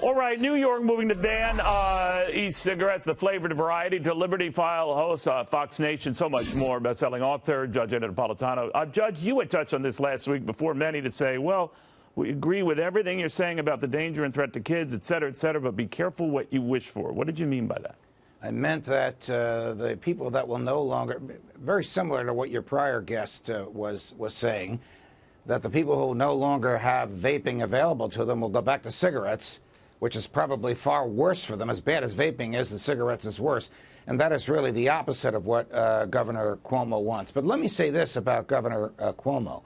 All right, New York moving to ban e-cigarettes, the flavored variety, to Liberty File host, Fox Nation, so much more. Best-selling author, Judge Andrew Napolitano. Judge, you had touched on this last week before many to say, well, we agree with everything you're saying about the danger and threat to kids, et cetera, but be careful what you wish for. What did you mean by that? I meant that the people that will no longer, very similar to what your prior guest was saying, that the people who no longer have vaping available to them will go back to cigarettes, which is probably far worse for them. As bad as vaping is, the cigarettes is worse. And that is really the opposite of what Governor Cuomo wants. But let me say this about Governor Cuomo.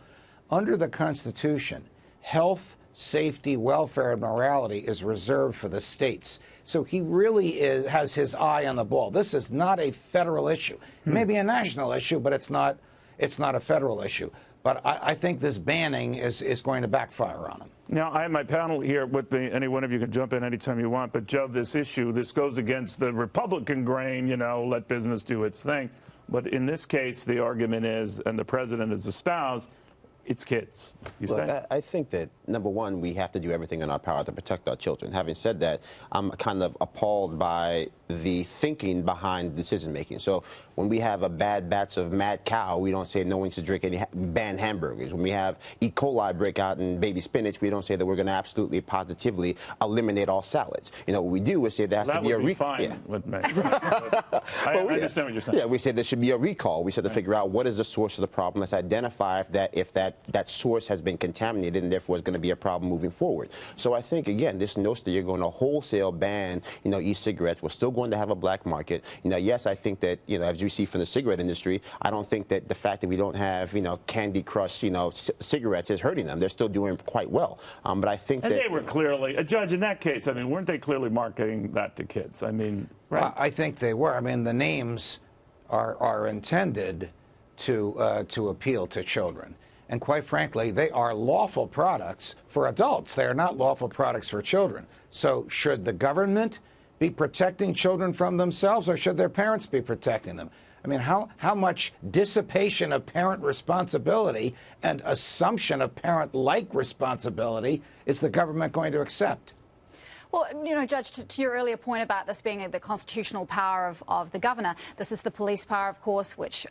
Under the Constitution, health, safety, welfare, and morality is reserved for the states. So he really has his eye on the ball. This is not a federal issue. It may be a national issue, but it's not a federal issue. But I think this banning is going to backfire on him. Now, I have my panel here with me. Any one of you can jump in anytime you want. But, Joe, this goes against the Republican grain, let business do its thing. But in this case, the argument is, and the president has espoused, it's kids. I think that, number one, we have to do everything in our power to protect our children. Having said that, I'm kind of appalled by the thinking behind decision-making. So when we have a bad batch of mad cow, we don't say no one should drink any banned hamburgers. When we have E. coli break out in baby spinach, we don't say that we're going to absolutely, positively eliminate all salads. What we do is say there has to be a recall. That would be fine with me. I understand what you're saying. Yeah, we say there should be a recall. We said to figure out what is the source of the problem. Let's identify if that source has been contaminated, and therefore is going to be a problem moving forward. So I think, again, this notion that you're going to wholesale ban, e-cigarettes, we're still going to have a black market. Yes, I think that, as you see from the cigarette industry, I don't think that the fact that we don't have, Candy Crush, cigarettes is hurting them. They're still doing quite well. But I think and they were clearly, a judge in that case, weren't they clearly marketing that to kids? Right? I think they were. The names are intended to appeal to children. And quite frankly, they are lawful products for adults. They are not lawful products for children. So should the government be protecting children from themselves, or should their parents be protecting them? How much dissipation of parent responsibility and assumption of parent-like responsibility is the government going to accept? Well, Judge, to your earlier point about this being the constitutional power of the governor, this is the police power, of course, which,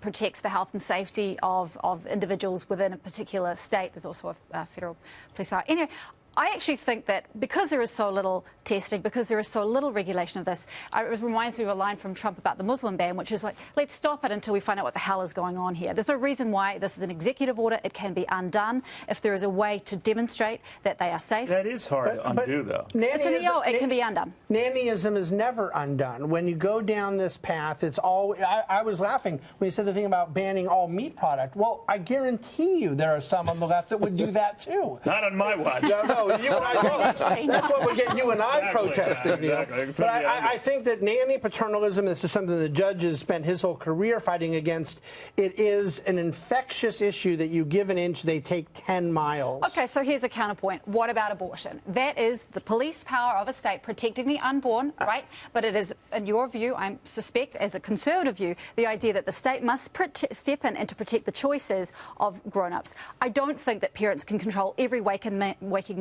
protects the health and safety of individuals within a particular state. There's also a federal police power. Anyway, I actually think that because there is so little testing, because there is so little regulation of this, it reminds me of a line from Trump about the Muslim ban, which is like, let's stop it until we find out what the hell is going on here. There's no reason why this is an executive order. It can be undone if there is a way to demonstrate that they are safe. That is hard to undo, though. It can be undone. Nannyism is never undone. When you go down this path, it's all... I was laughing when you said the thing about banning all meat product. Well, I guarantee you there are some on the left that would do that, too. Not on my watch. No, you and I that's what would get you and I protesting. Exactly. But I think that nanny paternalism, this is something the judge has spent his whole career fighting against. It is an infectious issue that you give an inch, they take 10 miles. Okay, so here's a counterpoint. What about abortion? That is the police power of a state protecting the unborn, right? But it is, in your view, I suspect, as a conservative view, the idea that the state must step in and to protect the choices of grown-ups. I don't think that parents can control every waking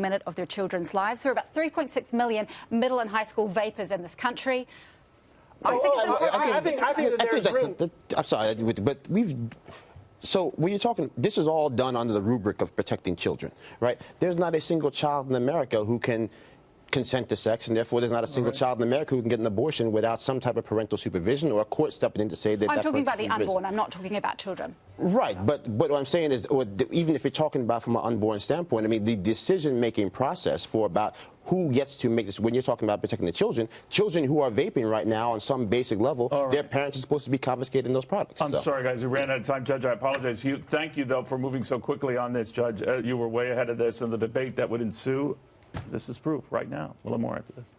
minute of their children's lives. There are about 3.6 million middle and high school vapors in this country. I think that there's room. I'm sorry, but so when you're talking, this is all done under the rubric of protecting children, right? There's not a single child in America who can consent to sex, and therefore there's not a single child in America who can get an abortion without some type of parental supervision or a court stepping in to say that... I'm talking about the unborn. I'm not talking about children. Right, but what I'm saying is, even if you're talking about from an unborn standpoint, the decision-making process for about who gets to make this, when you're talking about protecting the children who are vaping right now on some basic level, their parents are supposed to be confiscating those products. I'm sorry, guys, we ran out of time. Judge, I apologize to you. Thank you, though, for moving so quickly on this, Judge. You were way ahead of this, and the debate that would ensue, this is proof right now. We'll have more after this.